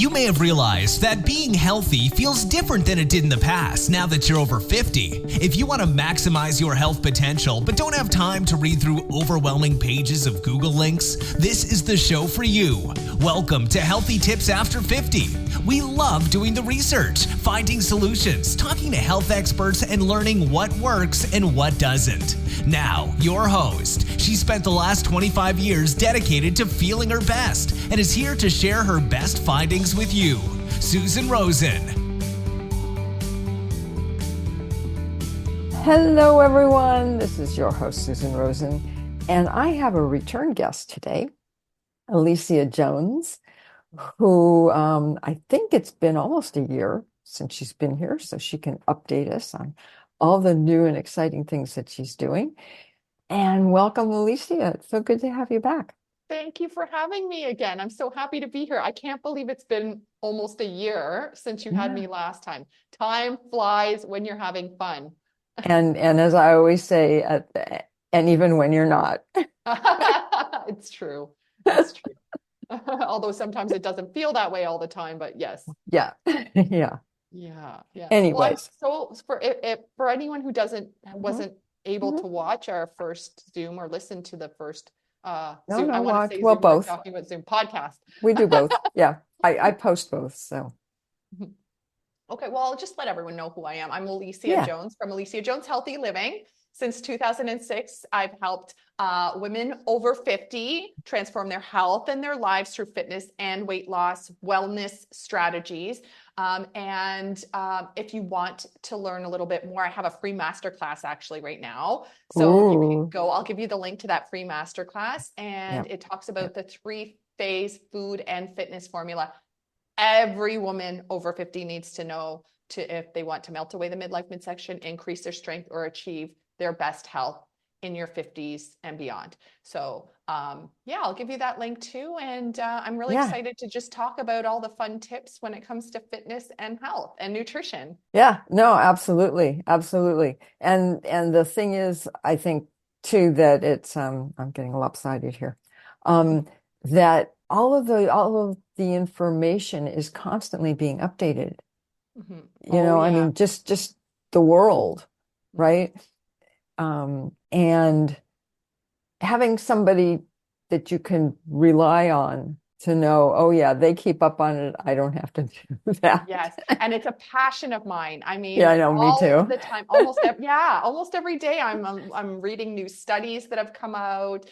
You may have realized that being healthy feels different than it did in the past now that you're over 50. If you want to maximize your health potential but don't have time to read through overwhelming pages of Google links, this is the show for you. Welcome to Healthy Tips After 50. We love doing the research, finding solutions, talking to health experts, and learning what works and what doesn't. Now, your host. She spent the last 25 years dedicated to feeling her best and is here to share her best findings with you. Susan Rosen. Hello, everyone. This is your host, Susan Rosen, and I have a return guest today, Alicia Jones, who I think it's been almost a year since she's been here, so she can update us on all the new and exciting things that she's doing. And welcome, Alicia. It's so good to have you back. Thank you for having me again. I'm so happy to be here. I can't believe it's been almost a year since you had me last time. Time flies when you're having fun. And as I always say, and even when you're not. It's true. It's true. Although sometimes it doesn't feel that way all the time, but yes. Yeah. Yeah. Yeah. Anyways. Well, so for anyone who wasn't able to watch our first Zoom or listen to the first Zoom, I want to say well, Zoom, both. we're talking about Zoom podcast. We do both. Yeah. I post both, so. Okay, well, I'll just let everyone know who I am. I'm Alicia Jones from Alicia Jones Healthy Living. Since 2006, I've helped women over 50 transform their health and their lives through fitness and weight loss wellness strategies. If you want to learn a little bit more, I have a free masterclass actually right now. So you can go, I'll give you the link to that free masterclass, and it talks about the 3-phase food and fitness formula every woman over 50 needs to know if they want to melt away the midlife midsection, increase their strength, or achieve their best health in your 50s and beyond. So I'll give you that link too. And I'm really excited to just talk about all the fun tips when it comes to fitness and health and nutrition. Yeah, no, absolutely. Absolutely. And the thing is, I think too, that it's, I'm getting lopsided here, that all of the information is constantly being updated. Mm-hmm. I mean, just the world, right? And having somebody that you can rely on to know, oh yeah, they keep up on it, I don't have to do that. Yes, and it's a passion of mine. I mean, I know, me too. All the time, almost every day, I'm reading new studies that have come out,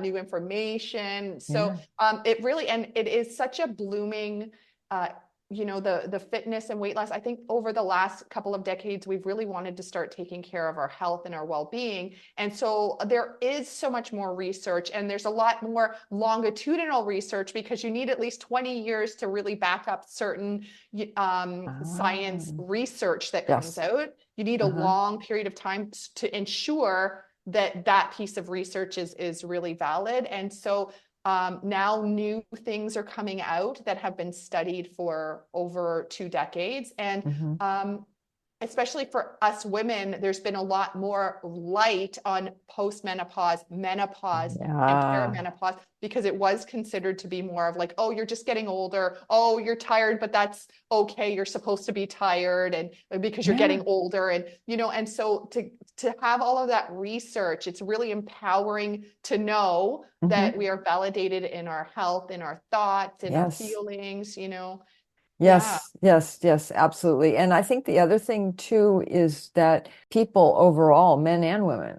new information. So it really, and it is such a blooming, the fitness and weight loss. I think over the last couple of decades, we've really wanted to start taking care of our health and our well-being. And so there is so much more research, and there's a lot more longitudinal research, because you need at least 20 years to really back up certain science research that comes out. You need a long period of time to ensure that piece of research is really valid. And so now new things are coming out that have been studied for over 2 decades. And especially for us women, there's been a lot more light on post-menopause, menopause, and perimenopause, because it was considered to be more of like, oh, you're just getting older. Oh, you're tired, but that's okay. You're supposed to be tired, and because you're getting older, and so to have all of that research, it's really empowering to know that we are validated in our health, in our thoughts, in our feelings, Yes, absolutely. And I think the other thing too is that people overall, men and women,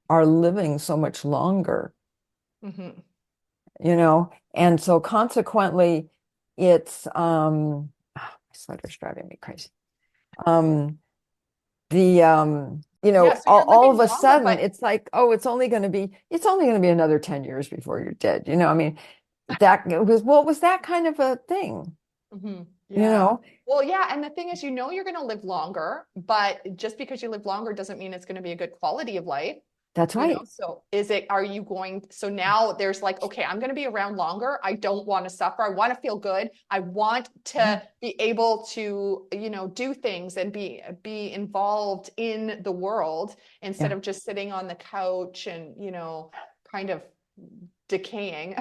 are living so much longer, and so consequently it's, my sweater's driving me crazy. All of a sudden it's like, oh, it's only going to be another 10 years before you're dead. I mean, was that kind of a thing. Well, and the thing is, you're going to live longer, but just because you live longer doesn't mean it's going to be a good quality of life. That's right. So now there's like, okay, I'm going to be around longer. I don't want to suffer. I want to feel good. I want to be able to, do things and be involved in the world instead of just sitting on the couch and, kind of decaying.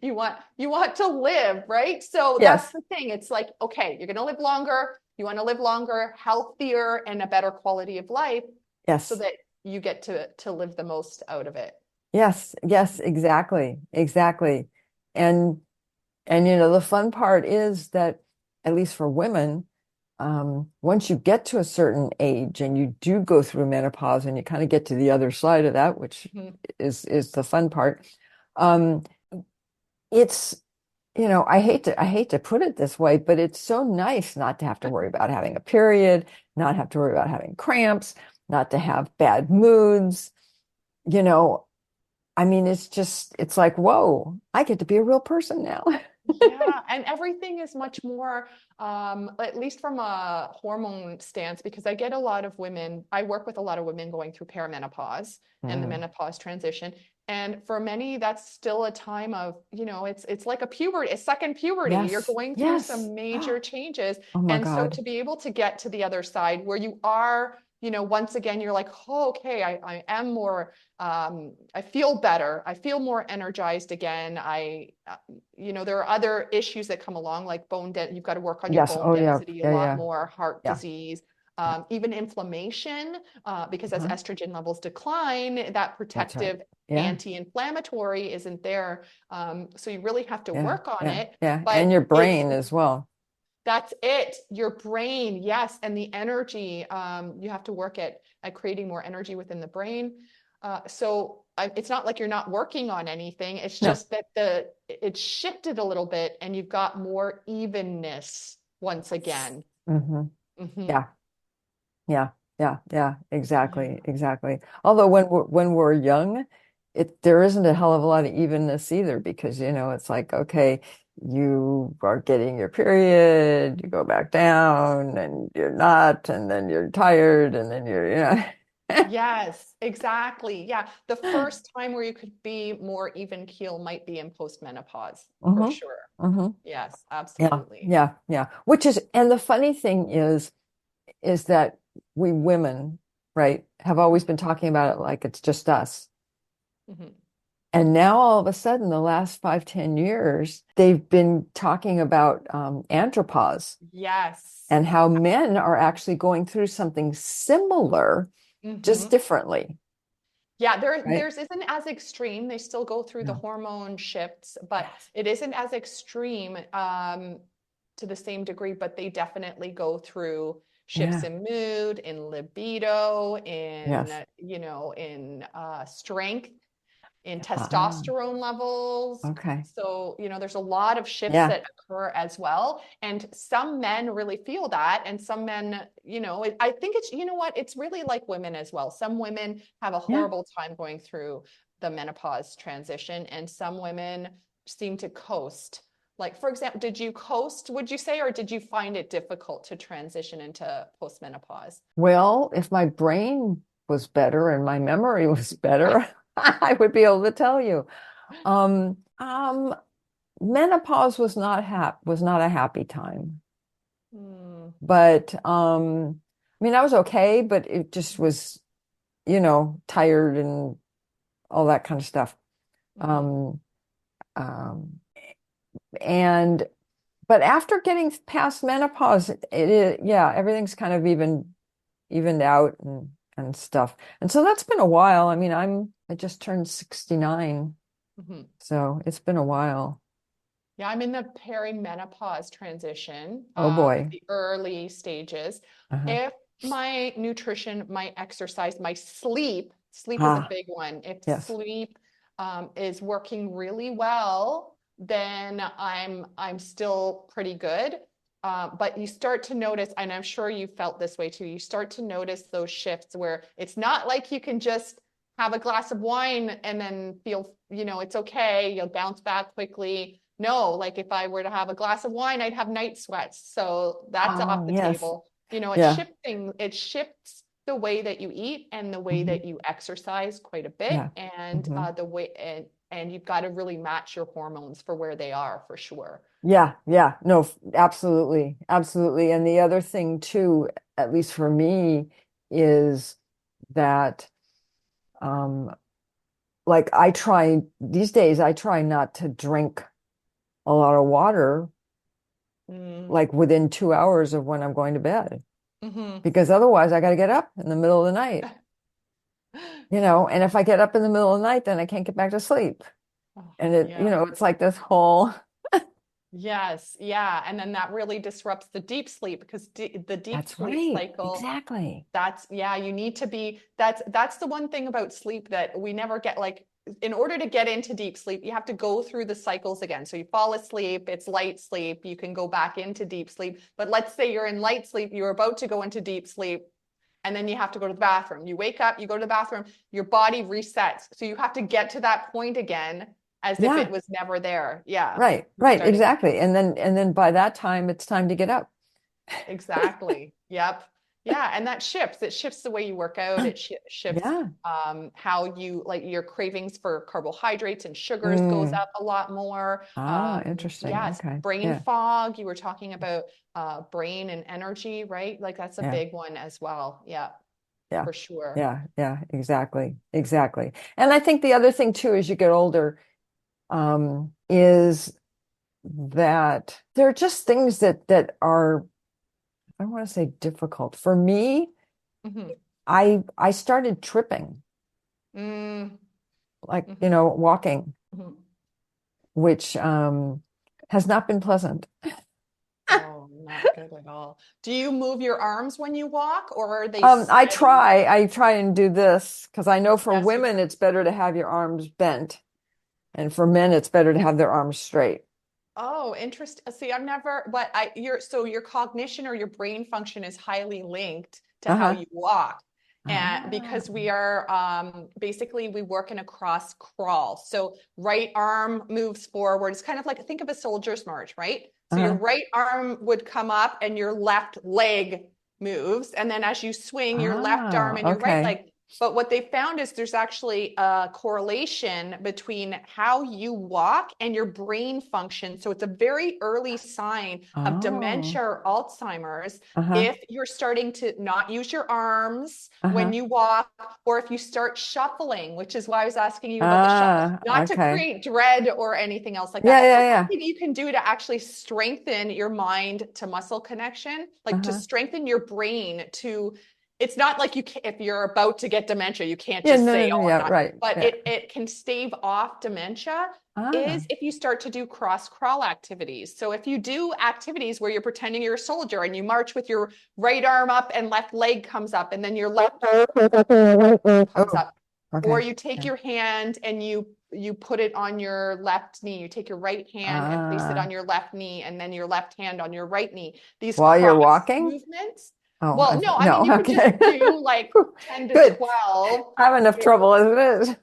You want to live, right? So that's Yes, the thing. It's like, okay, you're going to live longer. You want to live longer, healthier, and a better quality of life so yes, that you get to live the most out of it. yes, yes, exactly, exactly. And the fun part is that, at least for women, once you get to a certain age and you do go through menopause and you kind of get to the other side of that, which Mhm. is the fun part, um, it's, I hate to put it this way, but it's so nice not to have to worry about having a period, not have to worry about having cramps, not to have bad moods. You know, I mean, it's like, whoa, I get to be a real person now. Yeah, and everything is much more, at least from a hormone stance, because I get a lot of women, I work with a lot of women going through perimenopause and the Mm. menopause transition. And for many, that's still a time of, it's like a puberty, a second puberty. You're Yes, going through yes. some major changes. Oh my And so God. to be able to get to the other side where you are, once again, you're like, oh, okay, I am more, I feel better. I feel more energized again. There are other issues that come along, like bone density. You've got to work on your Yes. bone Oh yeah. density a Yeah, lot yeah. more, heart Yeah. disease, Yeah. even inflammation, because as Uh-huh. estrogen levels decline, that That's right. protective Yeah. anti-inflammatory isn't there. So you really have to Yeah. work on Yeah. it. Yeah. And But your it's brain as well. that's it. Your brain, yes, and the energy. You have to work at creating more energy within the brain. It's not like you're not working on anything. It's No. just that it's shifted a little bit, and you've got more evenness once again. Hmm. Hmm. Yeah. Yeah. Yeah. Yeah. Exactly. Yeah. Exactly. Although when we're young, there isn't a hell of a lot of evenness either, because it's like, okay, you are getting your period, you go back down and you're not, and then you're tired, and then you're. Yes, exactly. Yeah. The first time where you could be more even keel might be in postmenopause, for Hmm. sure. Hmm. Yes, Yeah, absolutely. yeah, yeah. And the funny thing is that we women, right, have always been talking about it like it's just us. Mhm. And now all of a sudden, the last 5, 10 years, they've been talking about andropause Yes. and how men are actually going through something similar, just Hmm. differently, Yeah, there right? theirs isn't as extreme. They still go through the No. hormone shifts, but Yes. it isn't as extreme to the same degree, but they definitely go through shifts Yeah. in mood, in libido, in, Yes. in strength, in Ah, testosterone levels. okay. So, there's a lot of shifts Yeah. that occur as well. And some men really feel that. And some men, I think it's, you know what, it's really like women as well. Some women have a Yeah. horrible time going through the menopause transition, and some women seem to coast. Like, for example, did you coast, would you say, or did you find it difficult to transition into postmenopause? Well, if my brain was better and my memory was better, I would be able to tell you. Um, um, Menopause was not a happy time, Hmm. but I mean, I was okay, but it just was, tired and all that kind of stuff. Hmm. Um, um, and but after getting past menopause, yeah, everything's kind of evened out and stuff. And so that's been a while. I mean, I just turned 69, Hmm. so it's been a while. Yeah, I'm in the perimenopause transition, Oh boy. the early stages. Uh-huh. If my nutrition, my exercise, my sleep is a Ah, big one. If yes. sleep is working really well, then I'm still pretty good. But you start to notice, and I'm sure you felt this way too, you start to notice those shifts where it's not like you can just have a glass of wine and then feel, it's okay, you'll bounce back quickly. No, like if I were to have a glass of wine, I'd have night sweats. So that's off Oh, the yes. table. It's Yeah. shifting, it shifts the way that you eat and the way Hmm. that you exercise quite a bit, Yeah. and Hmm. the way and you've got to really match your hormones for where they are for sure. Yeah. Yeah. No, absolutely. Absolutely. And the other thing too, at least for me, is that um like these days, I try not to drink a lot of water Mm. like within 2 hours of when I'm going to bed, Hmm. because otherwise I got to get up in the middle of the night, and if I get up in the middle of the night, then I can't get back to sleep. Oh, And yeah. it's like this whole, Yes, yeah. And then that really disrupts the deep sleep because the deep that's sleep right. cycle, Exactly. yeah, you need to be, that's the one thing about sleep that we never get, like, in order to get into deep sleep, you have to go through the cycles again. So you fall asleep, it's light sleep, you can go back into deep sleep. But let's say you're in light sleep, you're about to go into deep sleep, and then you have to go to the bathroom. You wake up, you go to the bathroom, your body resets. So you have to get to that point again as if Yeah. it was never there. Yeah. Right. You're Right. starting. Exactly. And then by that time, it's time to get up. Exactly. Yep. Yeah. And that shifts. It shifts the way you work out. It shifts Yeah. how you like your cravings for carbohydrates and sugars goes Mm. up a lot more. Interesting. Yes, Okay. brain Yeah. fog. You were talking about brain and energy, right? Like that's a Yeah. big one as well. Yeah, Yeah. for sure. Yeah. Yeah. Exactly. Exactly. And I think the other thing too, as you get older, is that there are just things that are, I don't want to say difficult. For me, Hmm. I started tripping, Mm, like, hmm. walking, Hmm. which has not been pleasant. Oh, not good at all. Do you move your arms when you walk, or are they steady? I try and do this because I know for Yes, you women it's better to have your arms bent, and for men it's better to have their arms straight. Oh, interesting. See, I've never, but so your cognition or your brain function is highly linked to how Uh-huh. you walk. And Ah, because we are basically we work in a cross crawl. So right arm moves forward. It's kind of like think of a soldier's march, right? So your uh-huh. right arm would come up and your left leg moves. And then as you swing your left arm Ah, and your right okay. leg. But what they found is there's actually a correlation between how you walk and your brain function. So it's a very early sign of Oh, dementia or Alzheimer's uh-huh. if you're starting to not use your arms when Uh-huh. you walk, or if you start shuffling, which is why I was asking you about the shuffle, Ah, not to okay. create dread or anything else like Yeah, that. yeah, But one yeah. thing you can do to actually strengthen your mind to muscle connection, like to Uh-huh. strengthen your brain to it's not like you can, if you're about to get dementia, you can't Yeah, just no, say, no, no, "Oh, I'm yeah, not." right. But Yeah. it can stave off dementia. Ah, Is if you start to do cross crawl activities. So if you do activities where you're pretending you're a soldier and you march with your right arm up and left leg comes up, and then your left arm comes oh, up, or okay. you take Yeah. your hand and you put it on your left knee. You take your right hand and place it Ah, on your left knee, and then your left hand on your right knee. These while you're cross walking? movements. Oh, Well, no, I mean no, you could just okay. do like 10 to Good. 12. I have enough trouble as it is.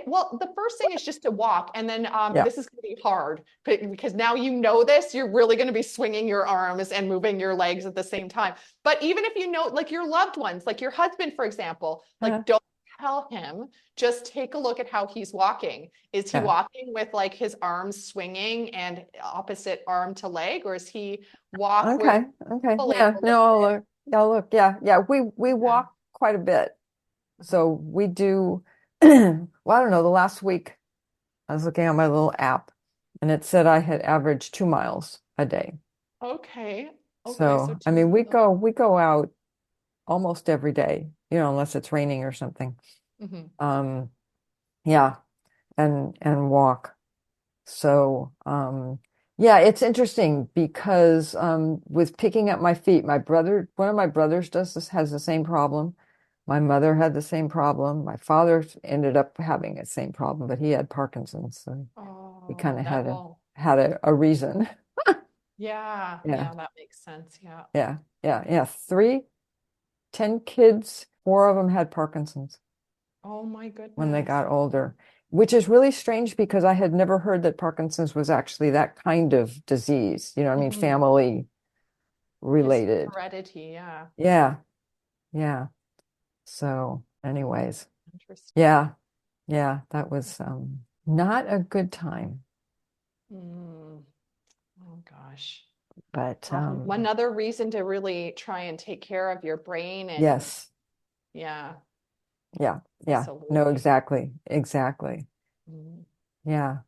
Well, the first thing is just to walk, and then Yeah. this is going to be hard because now you know this. You're really going to be swinging your arms and moving your legs at the same time. But even if you know, like your loved ones, like your husband, for example, Uh, like don't tell him. Just take a look at how he's walking. Is he yeah. walking with like his arms swinging and opposite arm to leg, or is he walk where Okay. Okay. full Yeah. ankle No, I'll lifted? look. I'll look. Yeah. Yeah. We Yeah. walk quite a bit. So we do, well, I don't know, the last week I was looking at my little app and it said I had averaged 2 miles a day. Okay. Okay. So So, I two mean, we miles. go we go out almost every day, unless it's raining or something. Mhm. Um, yeah, and walk. So, yeah, it's interesting because with picking up my feet, one of my brothers has the same problem. My mother had the same problem. My father ended up having the same problem, but he had Parkinson's, so he kind Oh, of that will. had a reason. Yeah, Yeah, yeah, that makes sense. Yeah. yeah, yeah, yeah. 10 kids, 4 of them had Parkinson's Oh my when they goodness. got older, which is really strange because I had never heard that Parkinson's was actually that kind of disease. You know what I mean? Hmm. Family His related. heredity, yeah. Yeah, yeah. So, anyways, Interesting. yeah, yeah, that was not a good time. Mm. Oh gosh. But Another reason to really try and take care of your brain and yes, yeah. Yeah. Yeah. No, Absolutely. exactly. Exactly. Mhm. Yeah.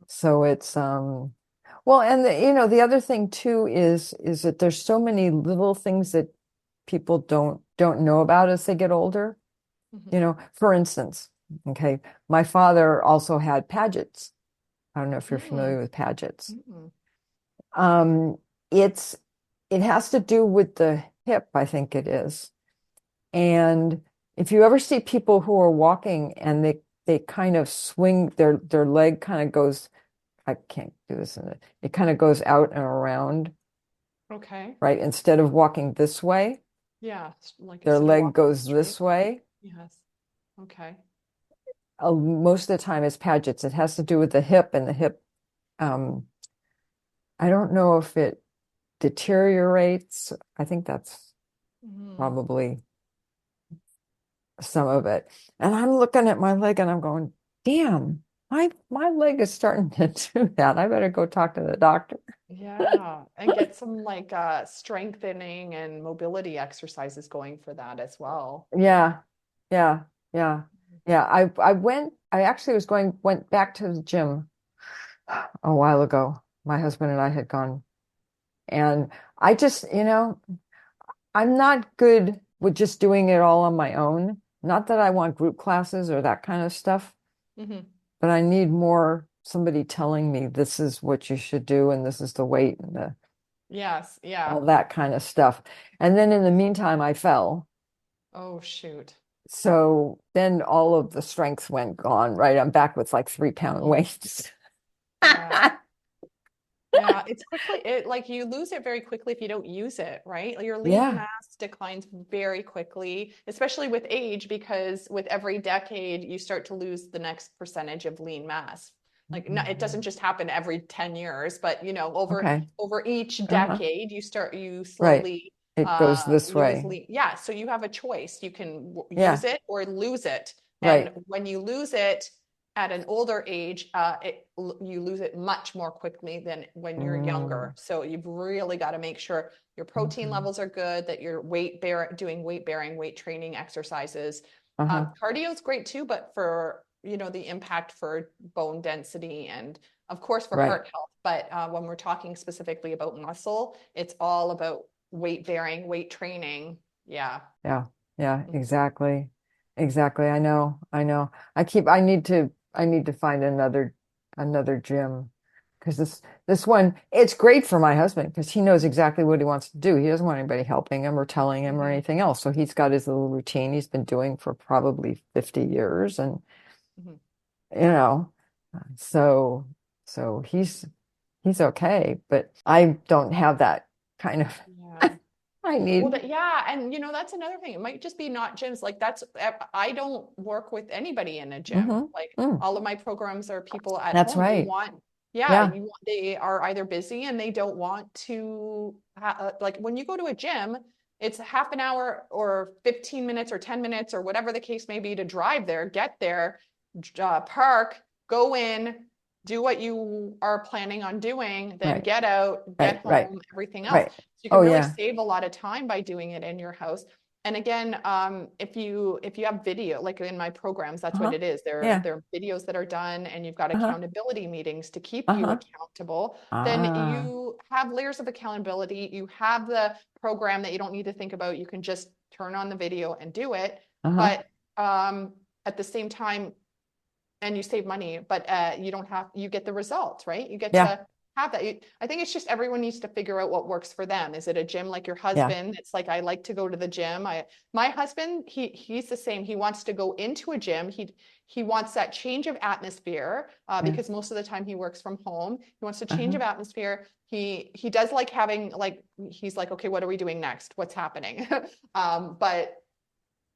So it's well, and the other thing too is that there's so many little things that people don't know about as they get older. Mhm. For instance, okay, my father also had Paget's. I don't know if you're Mm, familiar with Paget's. mm, Um, it's it has to do with the hip, I think it is. And if you ever see people who are walking and they kind of swing their leg kind of goes, I can't do this it kind of goes out and around, okay. right? Instead of walking this way, Yeah. Like their instead of leg walking goes straight. this way. Yes. Okay. Most of the time it's Paget's. It has to do with the hip, and the hip, um, I don't know if it deteriorates. I think that's Mm. probably some of it. And I'm looking at my leg and I'm going, damn, my leg is starting to do that. I better go talk to the doctor. Yeah. And get some like strengthening and mobility exercises going for that as well. Yeah, yeah, yeah, yeah. I actually went back to the gym a while ago. My husband and I had gone, and I just, I'm not good with just doing it all on my own. Not that I want group classes or that kind of stuff, Hmm. but I need more somebody telling me this is what you should do and this is the weight and Yes. Yeah. all that kind of stuff. And then in the meantime, I fell. Oh, shoot. So then all of the strength went gone, right? I'm back with like 3 pound Mm. weights. Yeah. Yeah, it's quickly it like you lose it very quickly if you don't use it, right? Like, your lean Yeah. mass declines very quickly, especially with age, because with every decade you start to lose the next percentage of lean mass. Like, no, it doesn't Mhm. just happen every 10 years, but over Okay. each Uh-huh. decade you Right. slowly It goes this lose way. lean. Yeah, so you have a choice. You can use Yeah. it or lose it. And Right. when you lose it, at an older age, you lose it much more quickly than when you're Mm. younger. So you've really got to make sure your protein Mhm. levels are good, that you're doing weight bearing, weight training exercises. Uh-huh. Cardio is great too, but for the impact for bone density and of course for Right. heart health. But when we're talking specifically about muscle, it's all about weight bearing, weight training. Yeah. Yeah. Yeah, Mhm. exactly. Exactly. I know. I know. I need to find another gym because this one, it's great for my husband because he knows exactly what he wants to do. He doesn't want anybody helping him or telling him or Mhm. anything else. So he's got his little routine he's been doing for probably 50 years and Mhm. you know, so he's okay, but I don't have that kind of Yeah. I Well, need yeah, and that's another thing. It might just be not gyms. Like I don't work with anybody in a gym. hmm Like mm, all of my programs are people at that's home. right. Yeah, Yeah. they are either busy and they don't want to like when you go to a gym, it's half an hour or 15 minutes or 10 minutes or whatever the case may be to drive there, get there, park, go in, do what you are planning on doing, then Right. get out, get Right. Right. home, everything else. Right. So you can Oh really yeah. save a lot of time by doing it in your house. And again, if you have video, like in my programs, that's what Uh-huh. it is. Yeah. They're videos that are done, and you've got Uh-huh. accountability meetings to keep you Uh-huh. accountable. Then Ah. you have layers of accountability. You have the program that you don't need to think about. You can just turn on the video and do it. Uh-huh. But at the same time, and you save money, but you get the results, right? You get Yeah. to have that. I think it's just everyone needs to figure out what works for them. Is it a gym like your Yeah. husband? It's like, I like to go to the gym. My husband, he's the same. He wants to go into a gym. He wants that change of atmosphere Yeah. because most of the time he works from home. He wants a change Uh-huh. of atmosphere. He does like having like he's like, okay, what are we doing next? What's happening? But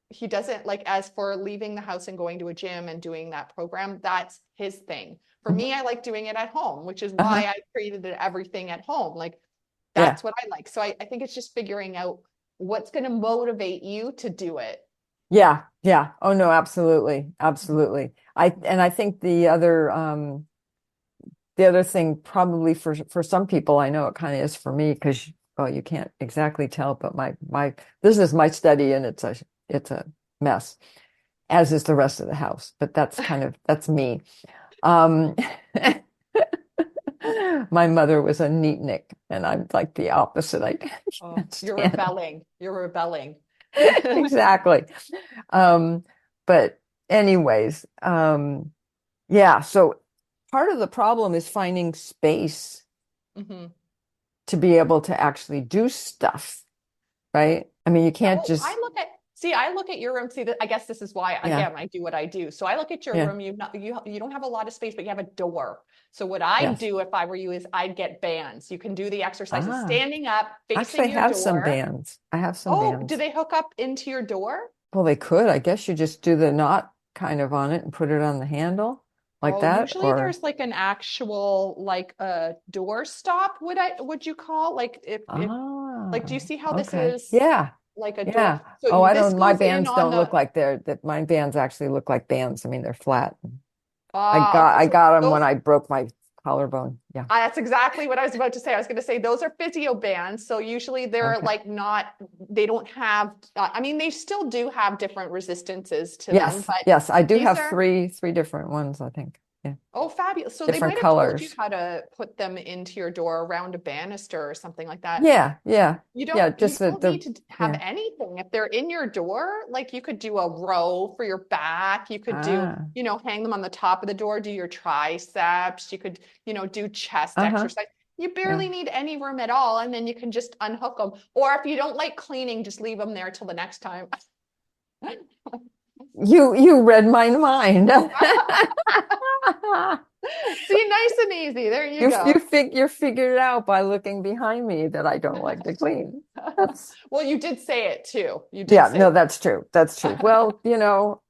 he doesn't like, as for leaving the house and going to a gym and doing that program, that's his thing. For Mhm. me, I like doing it at home, which is Uh-huh. why I created everything at home. Like, Yeah. that's what I like. So I think it's just figuring out what's going to motivate you to do it. Yeah. Yeah. Oh no, absolutely. Mhm. Absolutely. I think the other thing probably for some people, I know it kind of is for me because well, you can't exactly tell, but my this is my study and it's a mess. as is the rest of the house, but that's me. Um, my mother was a neatnik, and I'm like the opposite. I Oh, can't you're stand rebelling. You're rebelling. exactly. Um, but anyways, yeah, so part of the problem is finding space hmm to be able to actually do stuff, right? I mean, you can't Oh, just, I look at your room. See, I guess this is why, yeah, again, I do what I do. So I look at your yeah, room. You don't have a lot of space, but you have a door. So what I'd yes. do if I were you is I'd get bands. You can do the exercises Ah, standing up, actually, facing I your have some door. bands. I have some Oh, do bands. they hook up into your door? Well, they could. I guess you just do the knot kind of on it and put it on the handle like Oh, that, usually or there's like an actual like a door stop, would you call like if like do you ah, see how this okay. is Yeah, like a door? yeah. So Oh, I this don't, my goes in bands on don't look the like that my bands actually look like bands. I mean, they're flat. okay. I So got them when those I broke my collarbone. Yeah. that's exactly what I was about to say. I was going to say those are physio bands. So usually they're Okay. like not, they don't have, I mean, they still do have different resistances to them, Yes, but yes. I do these have are, three different ones, I think. Yeah. oh, fabulous. So they Different might have told you colors. how to put them into your door around a banister or something like that. Yeah, yeah. Yeah, You just don't need to have yeah. anything. If they're in your door, like you could do a row for your back. You could do, Ah. hang them on the top of the door, do your triceps. You could, do chest Uh-huh. exercise. You Yeah. barely need any room at all. And then you can just unhook them. Or if you don't like cleaning, just leave them there till the next time. You read my mind. See, nice and easy. There you go. You figured it out by looking behind me that I don't like to clean. That's Well, you did say it too. You did yeah, say no, that's true. That's true. that. Well,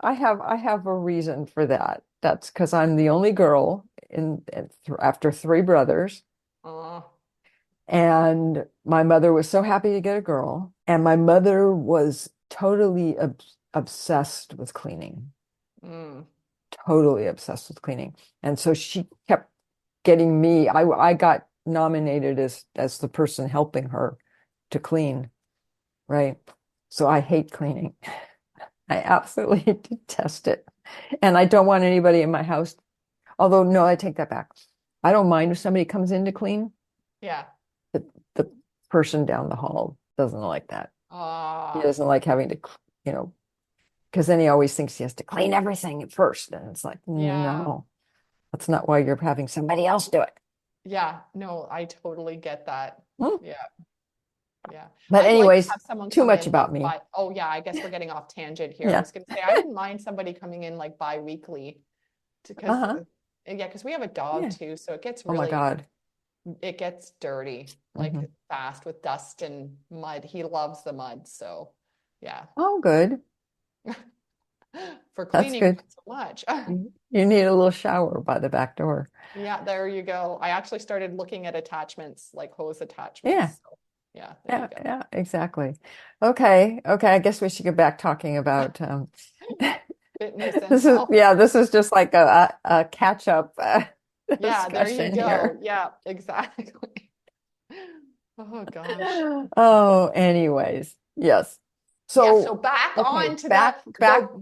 I have a reason for that. That's because I'm the only girl after three brothers. Oh, And my mother was so happy to get a girl. And my mother was totally obsessed with cleaning, mm, totally obsessed with cleaning. And so she kept getting me. I got nominated as the person helping her to clean, right? So I hate cleaning. I absolutely detest it. And I don't want anybody in my house. Although, no, I take that back. I don't mind if somebody comes in to clean. yeah. The person down the hall doesn't like that. He Ah, doesn't like having to, you know, because then he always thinks he has to clean everything at first. And it's like, yeah. no, that's not why you're having somebody else do it. Yeah, no, I totally get that. Hmm. Yeah, yeah. But I'd like to anyways, have someone too come much in about like me. oh yeah, I guess we're getting off tangent here. I Yeah. was gonna say I wouldn't mind somebody coming in like bi-weekly because Uh-huh. yeah, because we have a dog Yeah. too, so Oh my God. it gets dirty like Hmm. fast with dust and mud. He loves the mud, so yeah. Oh, good. For That's cleaning, good. not so much. You need a little shower by the back door. Yeah, there you go. I actually started looking at attachments, like hose Yeah. attachments. So yeah, there you Yeah. go. Yeah. Exactly. Okay. Okay. I guess we should get back talking about Fitness and health. this is just like a catch up Yeah, there you discussion go. here. Yeah, exactly. Oh gosh. Oh, anyways, yes. Yeah, so So, back okay, on to back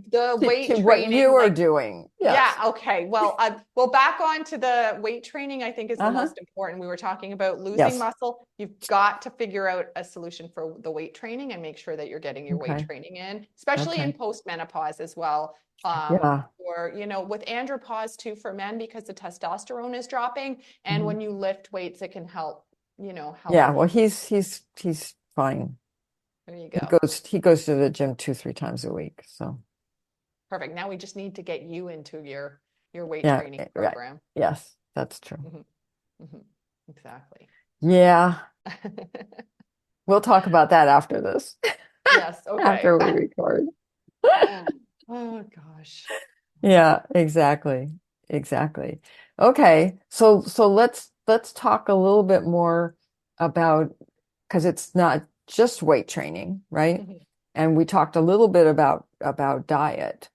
the weight to what you training. are Like, doing. yeah, Yes. okay. Well, back on to the weight training, I think is the Uh-huh. most important. We were talking about losing Yes. muscle. You've got to figure out a solution for the weight training and make sure that you're getting your weight Okay. training in, especially in Okay. post-menopause as well. Yeah. Or, with andropause too for men because the testosterone is dropping. And Mhm. when you lift weights, it can help, help Yeah. with. Well, he's fine. There you He go. goes to the gym 2, 3 times a week. So Perfect. Now we just need to get you into your weight yeah, training right. program. Yes, that's true. Mhm, mhm. Exactly. Yeah. We'll talk about that after this, Yes, okay. after we record. Oh gosh. Yeah, exactly. Exactly. Okay. So let's talk a little bit more about because it's not just weight training, right? Mhm, And we talked a little bit about diet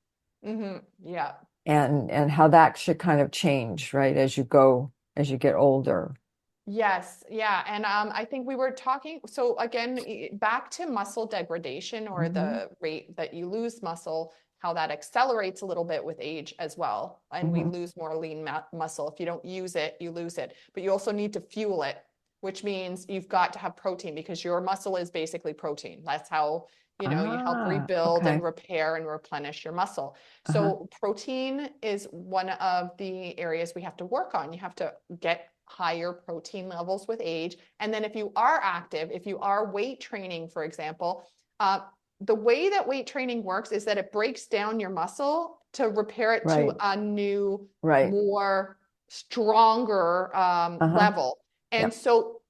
yeah. and how that should kind of change, right, as you get older. Yes, yeah. And I think we were talking, so again, back to muscle degradation or Hmm. the rate that you lose muscle, how that accelerates a little bit with age as well. And we Mm-hmm. lose more lean muscle. If you don't use it, you lose it. But you also need to fuel it, which means you've got to have protein because your muscle is basically protein. That's how, you know, you help rebuild and Okay. repair and replenish your muscle. Uh-huh. So protein is one of the areas we have to work on. You have to get higher protein levels with age. And then if you are active, if you are weight training, for example, the way that weight training works is that it breaks down your muscle to repair it to Right. a new, Right. more stronger Uh-huh. level. And Yep. so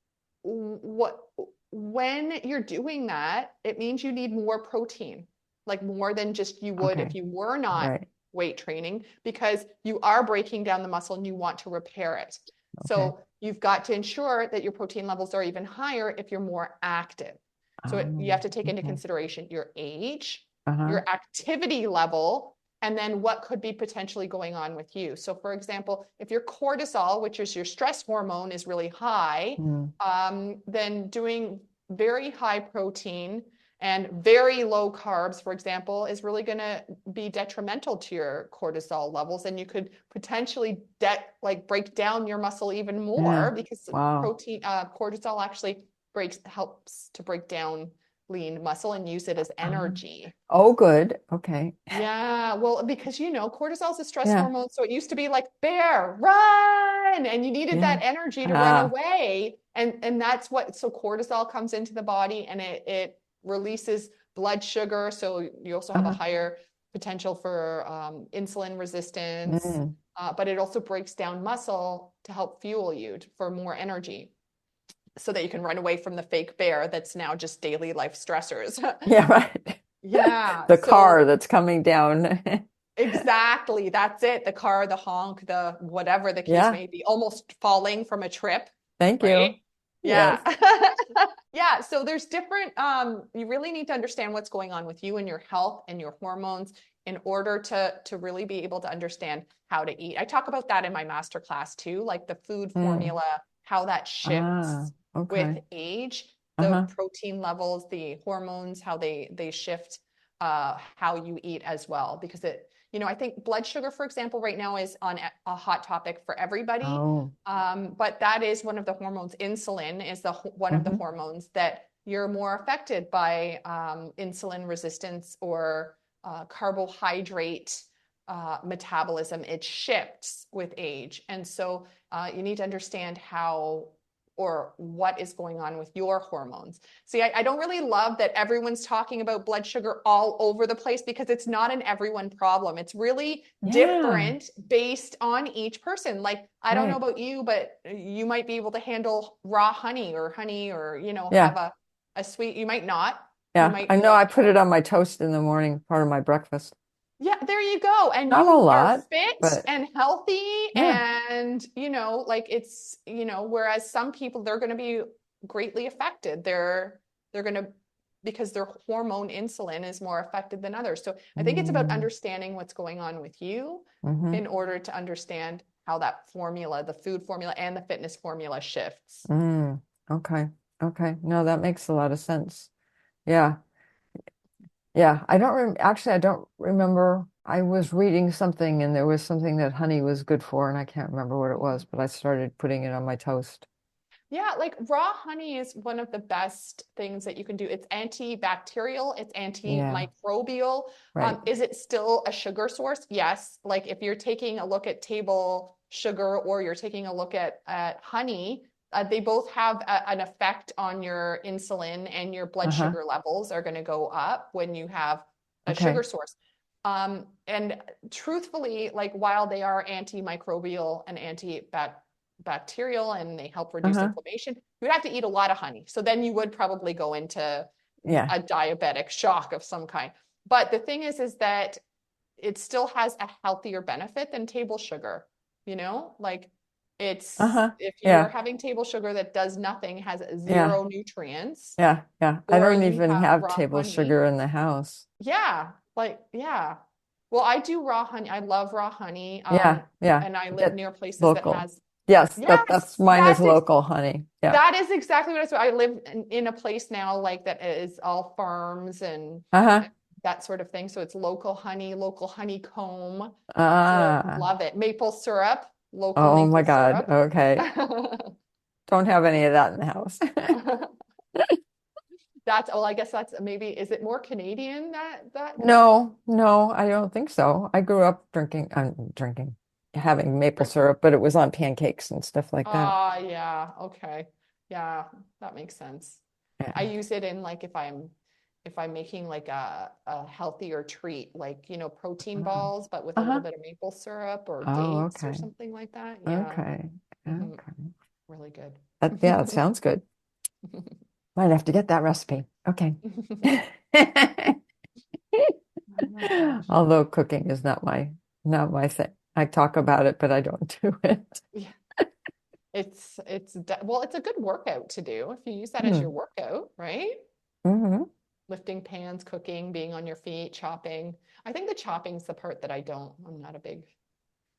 when you're doing that, it means you need more protein, like more than just you would if Okay. you were not Right. weight training, because you are breaking down the muscle and you want to repair it. Okay. So you've got to ensure that your protein levels are even higher if you're more active. So you have to take into Okay. consideration your age, Uh-huh. your activity level, and then what could be potentially going on with you. So for example, if your cortisol, which is your stress hormone, is really high, Mm. then doing very high protein and very low carbs, for example, is really going to be detrimental to your cortisol levels. And you could potentially break down your muscle even more Yeah. because Wow. cortisol actually helps to break down lean muscle and use it as Um, energy. oh, good. Okay. Yeah, well, because cortisol is a stress Yeah. hormone, so it used to be like bear, run, and you needed that Yeah. energy to run Ah. away, and that's what. So cortisol comes into the body and it releases blood sugar, so you also have a Uh-huh. higher potential for insulin resistance, Mm. but it also breaks down muscle to help fuel you for more energy, so that you can run away from the fake bear that's now just daily life stressors. Yeah, right. Yeah, The car so. that's coming down. Exactly. That's it. The car, the honk, the whatever the case Yeah. may be, almost falling from a trip, Thank right? you. Yeah. Yes. Yeah. So there's different, you really need to understand what's going on with you and your health and your hormones in order to really be able to understand how to eat. I talk about that in my master class too, like the food Mm. formula, how that Ah, shifts with okay. age, the Uh-huh. protein levels, the hormones, how they shift how you eat as well. Because I think blood sugar, for example, right now is on a hot topic for everybody. Oh. But that is one of the hormones. Insulin is one of the Mm-hmm. hormones that you're more affected by insulin resistance or carbohydrate metabolism. It shifts with age. And so you need to understand how or what is going on with your hormones. See, I don't really love that everyone's talking about blood sugar all over the place because it's not an everyone problem. It's really Yeah. different based on each person. Like, I don't know Right. about you, but you might be able to handle raw honey or, have Yeah. a sweet, you might not. You Yeah. might I be know like, I put it on my toast in the morning, part of my breakfast. yeah, there you go. And Not a you are lot, fit but and healthy yeah. and, like whereas some people they're going to be greatly affected. They're going to because their hormone insulin is more affected than others. So I think it's about Mm. understanding what's going on with you Mm-hmm. in order to understand how that formula, the food formula and the fitness formula shifts. Mm. Okay. Okay. No, that makes a lot of sense. Yeah. Yeah. I don't remember. I was reading something and there was something that honey was good for, and I can't remember what it was, but I started putting it on my toast. Yeah, like raw honey is one of the best things that you can do. It's antibacterial, it's Yeah. antimicrobial. Right. Is it still a sugar source? Yes. Like if you're taking a look at table sugar or you're taking a look at honey, they both have an effect on your insulin, and your blood Uh-huh. sugar levels are going to go up when you have a sugar Okay. source. And truthfully, like while they are antimicrobial and antibacterial and they help reduce Uh-huh. inflammation, you would have to eat a lot of honey. So then you would probably go into Yeah. a diabetic shock of some kind. But the thing is that it still has a healthier benefit than table sugar. Like Uh-huh. if you're Yeah. having table sugar that does nothing, has Yeah. zero nutrients, Yeah. Yeah. I or don't you even have have raw table honey. sugar in the house. Yeah, like yeah. Well, I do raw honey. I love raw honey. Yeah. Yeah. And I live Get near places that local. has. Yes, that's Yes, mine is local honey. Yeah. that is exactly what I live in a place now like that is all farms and Uh-huh. that sort of thing. So it's local honey, local honeycomb. So Ah, love it. Maple syrup, local oh my maple God. syrup. Okay. Don't have any of that in the house. That's, well, I guess that's maybe, is it more Canadian that? No, no, I don't think so. I grew up having maple syrup, but it was on pancakes and stuff like that. Ah, yeah, okay. Yeah, that makes sense. I Yeah. use it in like if I'm making like a healthier treat, like, protein Oh. balls, but with a little Uh-huh. bit of maple syrup or Oh, dates or okay. something like that. Yeah. Okay. Hmm. Okay. Really good. Yeah, it sounds good. Might have to get that recipe. Okay. Oh my gosh. Although cooking is not my thing. I talk about it, but I don't do it. Yeah. Well, it's a good workout to do if you use that as your Hmm. workout, right? Hmm. Lifting pans, cooking, being on your feet, chopping. I think the chopping's the part that I'm not a big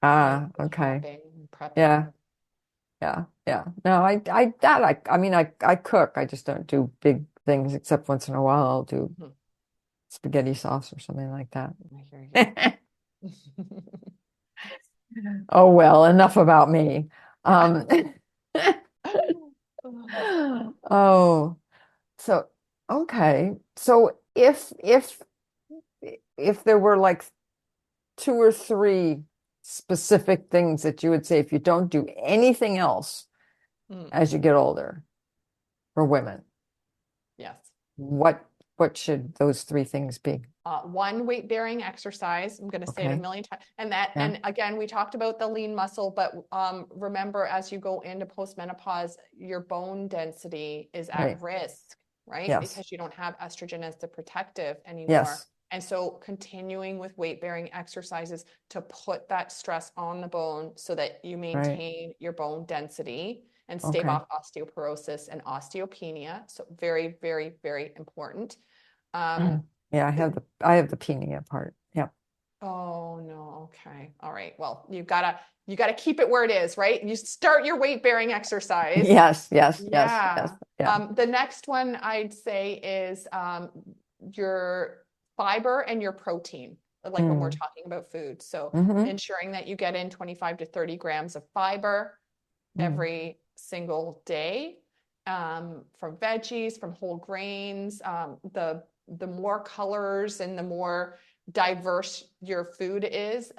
fan of Ah, the okay. chopping, prepping. Yeah. Yeah. Yeah. No, I cook. I just don't do big things except once in a while I'll do Mhm. spaghetti sauce or something like that. I hear you. Oh well, enough about me. Um, oh, so okay. So if there were like two or three specific things that you would say if you don't do anything else Mm, as you get older for women, yes. what what should those three things be? One, weight bearing exercise. I'm going to say it a Okay. million times. Yeah. And again, we talked about the lean muscle, but remember, as you go into postmenopause, your bone density is at Right. risk, right? Yes. Because you don't have estrogen as the protective anymore. Yes. And so continuing with weight bearing exercises to put that stress on the bone so that you Right. maintain your bone density and stave Okay. off osteoporosis and osteopenia. So very, very, very important. Um, Yeah, I have the pinia part. Yeah. Oh no, okay. All right. Well, you gotta keep it where it is, right? You start your weight bearing exercise. Yes, yes, yes, yes. Yeah. Yeah. The next one I'd say is your fiber and your protein, like when we're Mm. talking about food. So Hmm. ensuring that you get in 25 to 30 grams of fiber Mm. every single day, from veggies, from whole grains. The more colors and the more diverse your food is,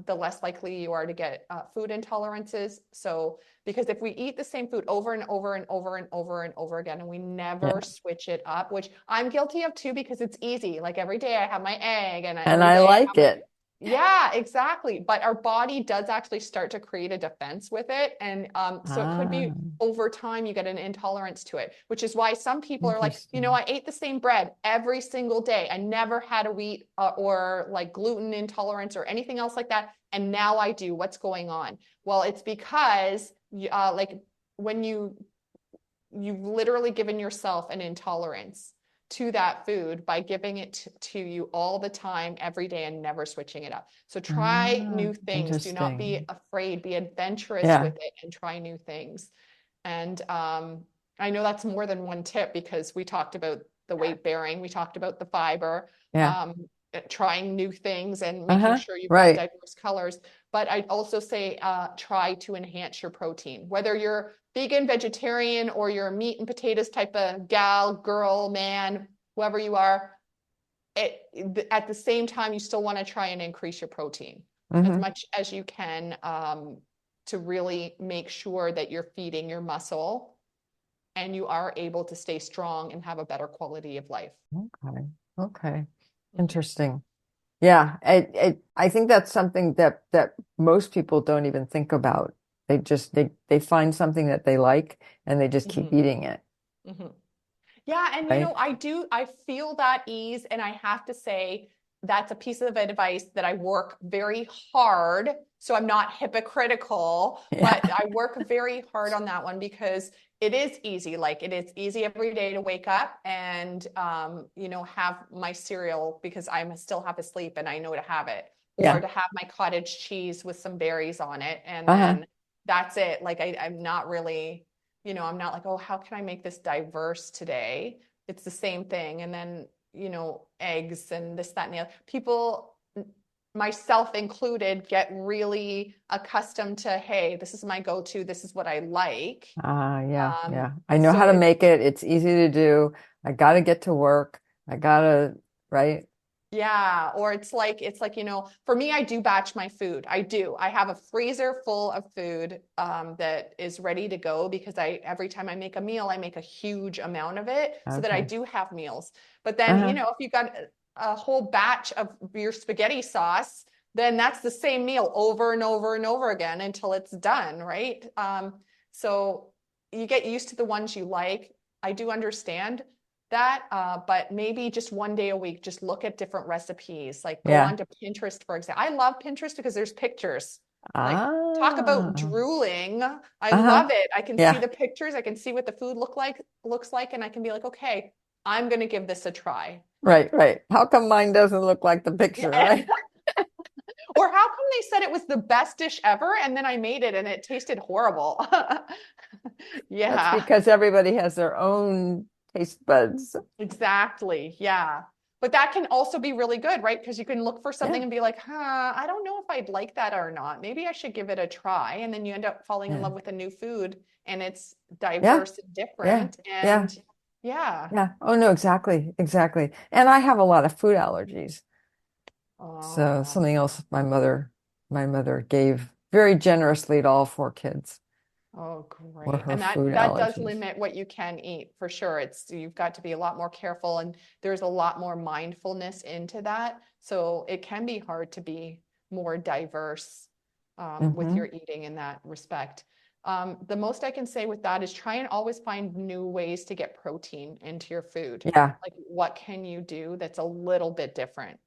the less likely you are to get food intolerances. So, because if we eat the same food over and over and over and over and over again, and we never Yeah. switch it up, which I'm guilty of too, because it's easy. Like every day I have my egg, and And every I day I like have my it. yeah, exactly. But our body does actually start to create a defense with it. And so it could Ah, be over time you get an intolerance to it, which is why some people are like, interesting. I ate the same bread every single day. I never had a wheat or like gluten intolerance or anything else like that. And now I do. What's going on? Well, it's because like when you've literally given yourself an intolerance to that food by giving it to you all the time, every day, and never switching it up. So try Ah, new things. Do not be interesting. afraid. Be adventurous Yeah. with it and try new things. And I know that's more than one tip because we talked about the weight bearing, we talked about the fiber, Yeah. trying new things and making Uh-huh. sure you've got Right. diverse colors. But I'd also say try to enhance your protein, whether you're vegan, vegetarian, or you're a meat and potatoes type of gal, girl, man, whoever you are. At the same time, you still want to try and increase your protein as Hmm. much as you can, to really make sure that you're feeding your muscle and you are able to stay strong and have a better quality of life. Okay. Okay. Mhm. Interesting. Yeah. I think that's something that most people don't even think about. They find something that they like and they just keep Mhm. eating it, Mhm. Yeah, and right? I feel that ease, and I have to say that's a piece of advice that I work very hard. So I'm not hypocritical, Yeah. but I work very hard on that one because it is easy. Like it is easy every day to wake up and have my cereal because I'm still half asleep and I know to have it, or Yeah. to have my cottage cheese with some berries on it, and Uh-huh. then that's it. Like I'm not really, I'm not like, oh, how can I make this diverse today? It's the same thing. And then, eggs and this, that, and the other. People, myself included, get really accustomed to, hey, this is my go-to, this is what I like. Yeah, Um, yeah. I know so how to it's make it. It's easy to do. I got to get to work. I got to, right? Yeah, or it's like, for me, I do batch my food. I do. I have a freezer full of food that is ready to go because every time I make a meal, I make a huge amount of it so that I Okay. do have meals. But then, Uh-huh. if you got a whole batch of your spaghetti sauce, then that's the same meal over and over and over again until it's done, right? So you get used to the ones you like. I do understand that, but maybe just one day a week, just look at different recipes. Like go Yeah. on to Pinterest, for example. I love Pinterest because there's pictures. Like talk about Ah. drooling. I Uh-huh. love it. I can see Yeah. the pictures. I can see what the food looks like, and I can be like, okay, I'm gonna give this a try. Right, right. How come mine doesn't look like the picture, Yeah. right? Or how come they said it was the best dish ever, and then I made it and it tasted horrible? That's Yeah. because everybody has their own taste buds. Exactly. Yeah. But that can also be really good, right? Because you can look for something Yeah. and be like, I don't know if I'd like that or not. Maybe I should give it a try. And then you end up falling in Yeah. love with a new food and it's Yeah. diverse and Yeah. different. Yeah. And yeah. Yeah. Oh no, exactly. Exactly. And I have a lot of food allergies. So Oh, something else my mother gave very generously to all four kids oh, were great. her And that food that does allergies. limit what you can eat for sure. You've got to be a lot more careful and there's a lot more mindfulness into that. So it can be hard to be more diverse with Hmm. your eating in that respect. The most I can say with that is try and always find new ways to get protein into your food. Yeah. Like what can you do that's a little bit different,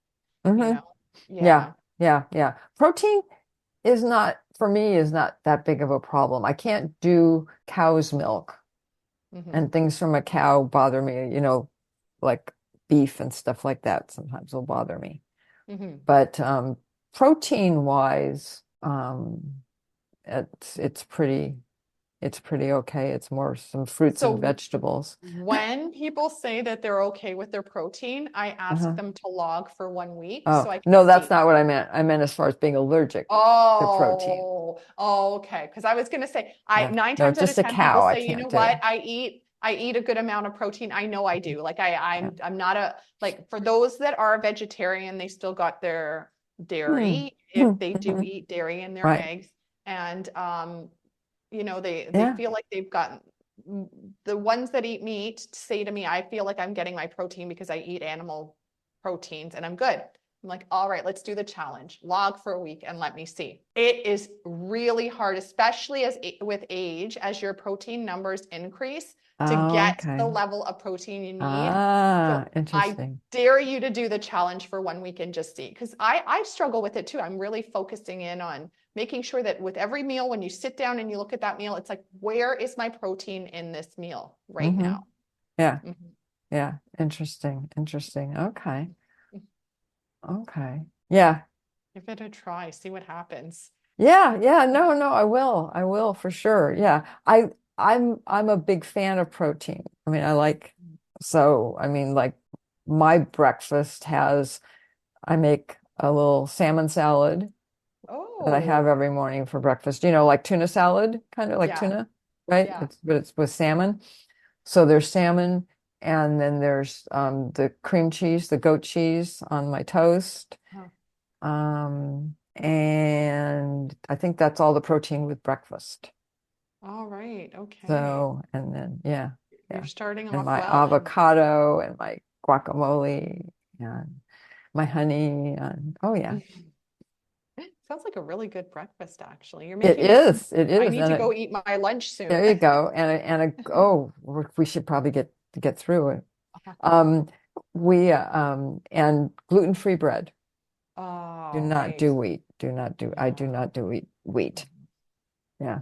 you Hmm. know? Yeah. Yeah. Yeah. Yeah. Protein is not, for me, is not that big of a problem. I can't do cow's milk, Hmm. and things from a cow bother me, like beef and stuff like that sometimes will bother me. Hmm. But protein wise, it's pretty okay. It's more some fruits and So vegetables. when people say that they're okay with their protein, I ask Uh-huh. them to log for 1 week so Oh, I can no, that's see. not what I meant. I meant as far as being allergic to protein. Oh, okay. Because I was gonna say, I Yeah. nine No, times out of just a 10 people cow I say, you know can't what, do. I eat a good amount of protein. I know I do. Like Yeah. I'm not a like for those that are vegetarian, they still got their Hmm. dairy Hmm. if they do Mhm. eat dairy in their Right. eggs. And they Yeah. feel like they've gotten the ones that eat meat say to me, I feel like I'm getting my protein because I eat animal proteins and I'm good. I'm like, all right, let's do the challenge. Log for a week and let me see. It is really hard, especially with age, as your protein numbers increase, to Oh, get the okay. level of protein you need. So Ah, I interesting. dare you to do the challenge for 1 week and just see, because I struggle with it too. I'm really focusing in on making sure that with every meal, when you sit down and you look at that meal, it's like, where is my protein in this meal right Hmm. now? Yeah. Mhm. Yeah. Interesting. Interesting. Okay. Okay. Yeah. Give it a try, see what happens. Yeah. Yeah. No, no, I will. I will for sure. Yeah. I'm a big fan of protein. I mean, I mean, like my breakfast I make a little salmon salad that I have Oh, every morning for breakfast. Like tuna salad, kind of like yeah, tuna, right? yeah. But it's with salmon. So there's salmon, and then there's the cream cheese, the goat cheese on my toast. Huh. And I think that's all the protein with breakfast. All right, okay. So, and then, yeah, You're yeah. starting And off my well then. avocado and my guacamole and my honey. And, oh, yeah. Sounds like a really good breakfast, actually. You're It making me hungry. is. It I is. need to go eat my lunch soon. There you go. Oh, we should probably get through it. Um, and gluten-free bread. Do Oh, not right. do wheat. I do Yeah. not do wheat. Yeah. Yeah.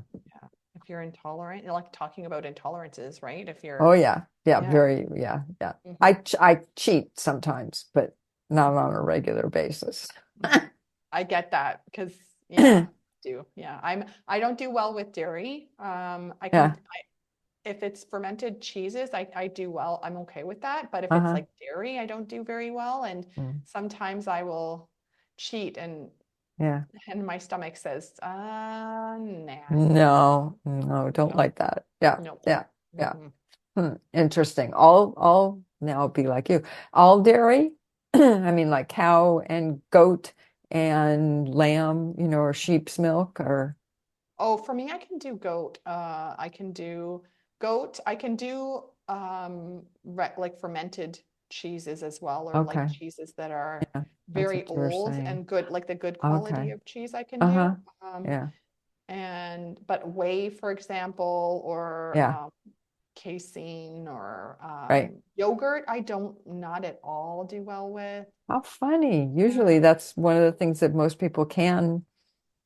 If you're intolerant, you're like talking about intolerances, right? If Oh you're, yeah. Yeah. yeah. Very, yeah. Yeah. Mhm, I cheat sometimes, but not on a regular basis. mhm. I get that because, yeah, I do. Yeah. I don't do well with dairy. I can, Yeah. if it's fermented cheeses, I do well. I'm okay with that. But if it's Uh-huh. like dairy, I don't do very well. And Mm. sometimes I will cheat Yeah. and my stomach says, nah, No, don't no, like that. Yeah. no. Yeah. Yeah. Mm-mm. Interesting. I'll now be like you. All dairy. I mean, like cow and goat and lamb, or sheep's milk or Oh, for me, I can do goat. I can do goat. I can do like fermented cheeses as well, or like okay. cheeses that are Yeah, that's very what you were old saying. and good, like the good quality Okay. of cheese I can do. Uh-huh. Yeah. But whey, for example, or Yeah. casein or Right. yogurt, I don't not at all do well with. How funny. Usually Yeah, that's one of the things that most people can.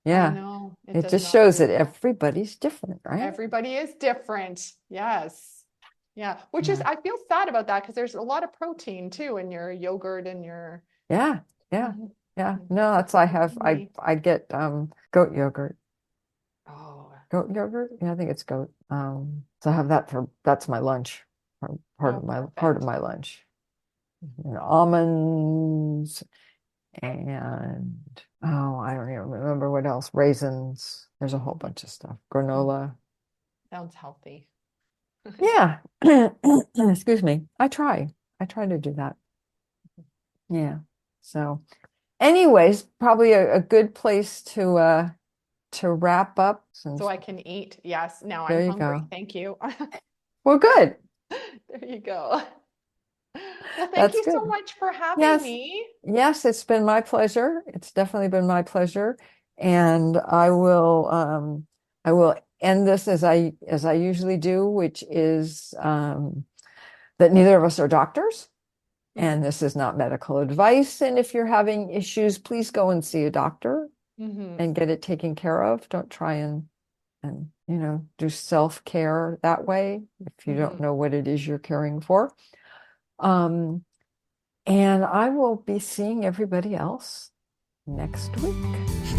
I Yeah. know. It It does just not shows do that well. everybody's different, right? Everybody is different. Yes. Yeah. Which is, Yeah. I feel sad about that because there's a lot of protein too in your yogurt and your. Yeah. Yeah. Mhm, Yeah. mhm. No, So that's I good have for I me. I get goat yogurt. Oh, Goat yogurt? Yeah, I think it's goat. So I have that that's my lunch. Part oh, of perfect. my lunch. And almonds and I don't even remember what else. Raisins. There's a whole bunch of stuff. Mm, Granola. sounds healthy. Yeah. Excuse me. I try. I try to do that. Yeah. So anyways, probably a good place to wrap up So since I can eat. Yes. Now I'm there you hungry. go. Thank you. Well, good. There you go. Well, thank That's you so good. much for having Yes. me. Yes, it's been my pleasure. It's definitely been my pleasure. And I will end this as I usually do, which is that neither of us are doctors and Mhm. this is not medical advice. And if you're having issues, please go and see a doctor Mhm. and get it taken care of. Don't try and do self-care that way if you don't Mhm. know what it is you're caring for. Um, and I will be seeing everybody else next week.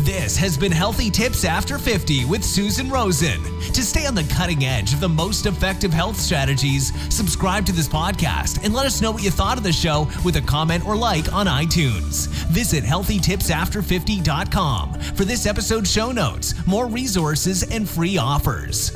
This has been Healthy Tips After 50 with Susan Rosen. To stay on the cutting edge of the most effective health strategies, subscribe to this podcast and let us know what you thought of the show with a comment or like on iTunes. Visit healthytipsafter50.com for this episode's show notes, more resources, and free offers.